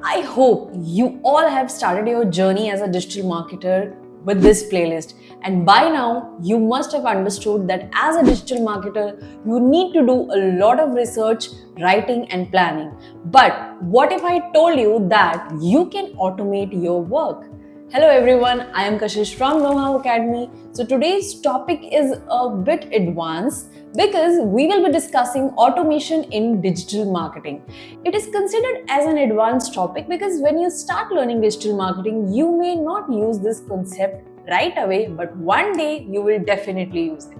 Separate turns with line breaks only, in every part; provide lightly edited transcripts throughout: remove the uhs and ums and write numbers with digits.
I hope you all have started your journey as a digital marketer with this playlist. And by now, you must have understood that as a digital marketer, you need to do a lot of research, writing, and planning. But what if I told you that you can automate your work? Hello everyone, I am Kashish from Know How Academy. So today's topic is a bit advanced because we will be discussing automation in digital marketing. It is considered as an advanced topic because when you start learning digital marketing, you may not use this concept right away, but one day you will definitely use it.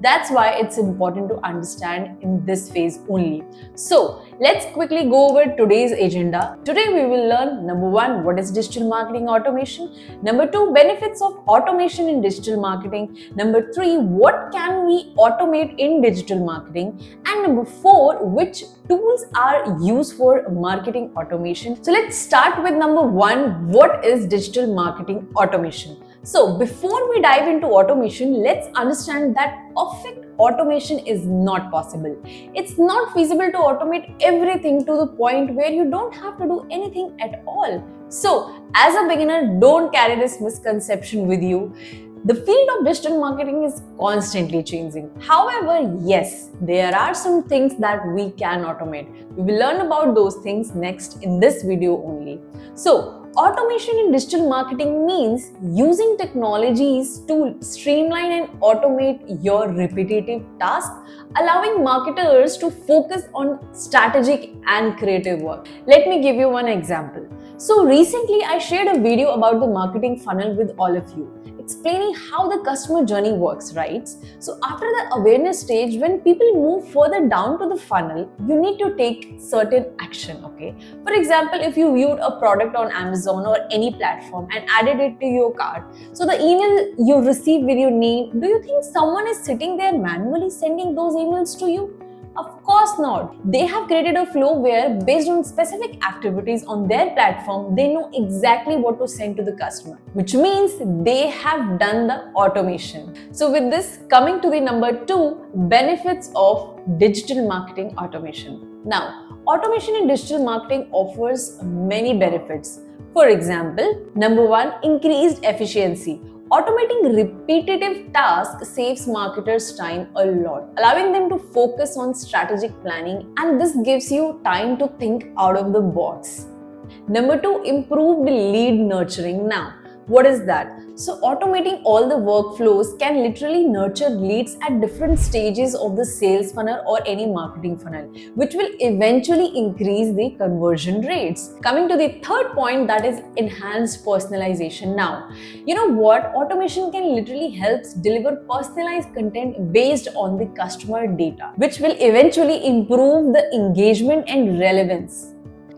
That's why it's important to understand in this phase only. So let's quickly go over today's agenda. Today we will learn number 1, what is digital marketing automation? Number 2, benefits of automation in digital marketing. Number 3, what can we automate in digital marketing? And number 4, which tools are used for marketing automation? So let's start with number 1, what is digital marketing automation? So before we dive into automation, let's understand that perfect automation is not possible. It's not feasible to automate everything to the point where you don't have to do anything at all. So as a beginner, don't carry this misconception with you. The field of digital marketing is constantly changing. However, yes, there are some things that we can automate. We will learn about those things next in this video only. So, automation in digital marketing means using technologies to streamline and automate your repetitive tasks, allowing marketers to focus on strategic and creative work. Let me give you one example. So recently I shared a video about the marketing funnel with all of you, explaining how the customer journey works, right? So after the awareness stage, when people move further down to the funnel, you need to take certain action, okay? For example, if you viewed a product on Amazon or any platform and added it to your cart, so the email you receive with your name, do you think someone is sitting there manually sending those emails to you? Of course not. They have created a flow where, based on specific activities on their platform, they know exactly what to send to the customer, which means they have done the automation. So with this, coming to the number 2, benefits of digital marketing automation. Now, automation in digital marketing offers many benefits. For example, number 1, increased efficiency. Automating repetitive tasks saves marketers time a lot, allowing them to focus on strategic planning, and this gives you time to think out of the box. Number 2, improved lead nurturing. Now, what is that? So, automating all the workflows can literally nurture leads at different stages of the sales funnel or any marketing funnel, which will eventually increase the conversion rates. Coming to the third point, that is enhanced personalization. Now, you know what? Automation can literally help deliver personalized content based on the customer data, which will eventually improve the engagement and relevance.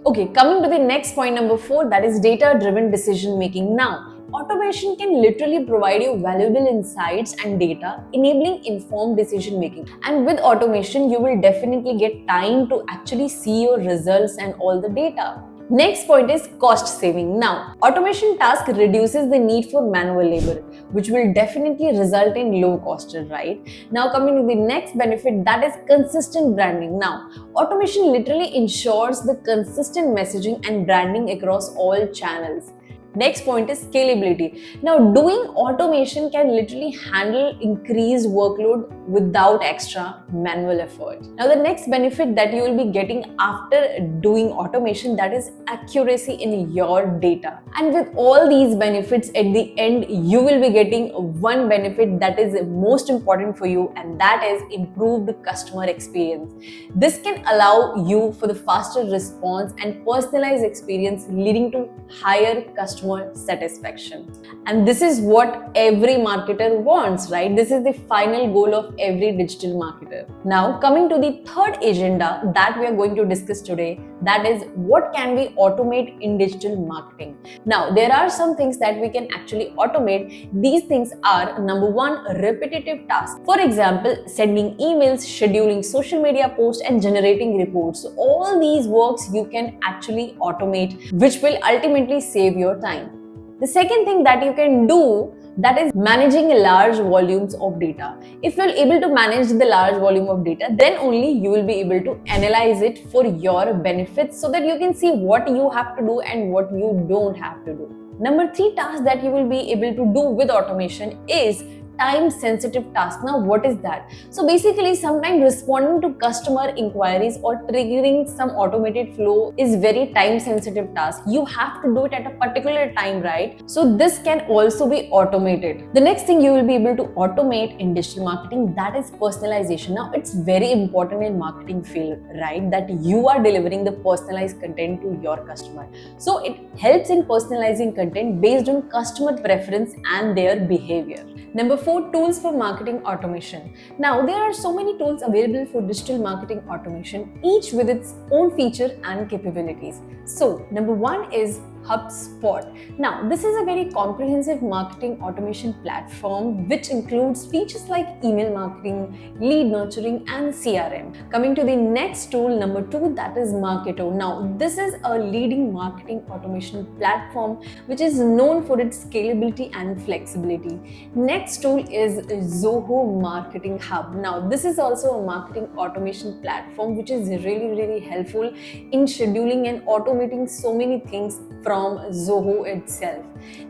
Okay, coming to the next point, number 4, that is data-driven decision making. Now, automation can literally provide you valuable insights and data, enabling informed decision making. And with automation, you will definitely get time to actually see your results and all the data. Next point is cost saving. Now, automation task reduces the need for manual labor, which will definitely result in low cost, right? Now, coming to the next benefit, that is consistent branding. Now, automation literally ensures the consistent messaging and branding across all channels. Next point is scalability. Now, doing automation can literally handle increased workload without extra manual effort. Now, the next benefit that you will be getting after doing automation, that is accuracy in your data. And with all these benefits, at the end, you will be getting one benefit that is most important for you, and that is improved customer experience. This can allow you for the faster response and personalized experience, leading to higher customer satisfaction. And this is what every marketer wants, right? This is the final goal of every digital marketer. Now, coming to the third agenda that we are going to discuss today, that is what can we automate in digital marketing. Now, there are some things that we can actually automate. These things are number 1, repetitive tasks. For example, sending emails, scheduling social media posts, and generating reports. So all these works you can actually automate, which will ultimately save your time. The second thing that you can do that is managing large volumes of data. If you're able to manage the large volume of data, then only you will be able to analyze it for your benefits so that you can see what you have to do and what you don't have to do. Number 3 task that you will be able to do with automation is time sensitive task. Now what is that? So basically, sometimes responding to customer inquiries or triggering some automated flow is very time sensitive task. You have to do it at a particular time, right? So this can also be automated. The next thing you will be able to automate in digital marketing, that is personalization. Now it's very important in marketing field, right, that you are delivering the personalized content to your customer. So it helps in personalizing content based on customer preference and their behavior. Number 4, tools for marketing automation. Now, there are so many tools available for digital marketing automation, each with its own feature and capabilities. So, number 1 is HubSpot. Now, this is a very comprehensive marketing automation platform which includes features like email marketing, lead nurturing, and CRM. Coming to the next tool, number 2, that is Marketo. Now, this is a leading marketing automation platform which is known for its scalability and flexibility. Next tool is Zoho Marketing Hub. Now, this is also a marketing automation platform which is really helpful in scheduling and automating so many things from Zoho itself.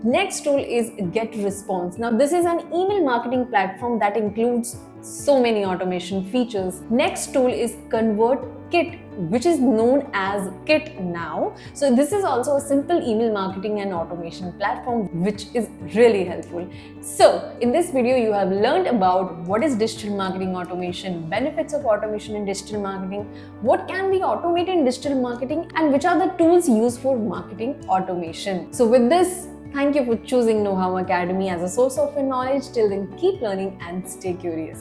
Next tool is GetResponse. Now, this is an email marketing platform that includes so many automation features. Next tool is ConvertKit, which is known as Kit now. So this is also a simple email marketing and automation platform which is really helpful. So in this video, you have learned about what is digital marketing automation, benefits of automation in digital marketing, what can be automated in digital marketing, and which are the tools used for marketing automation. So with this, thank you for choosing Know How Academy as a source of your knowledge. Till then, keep learning and stay curious.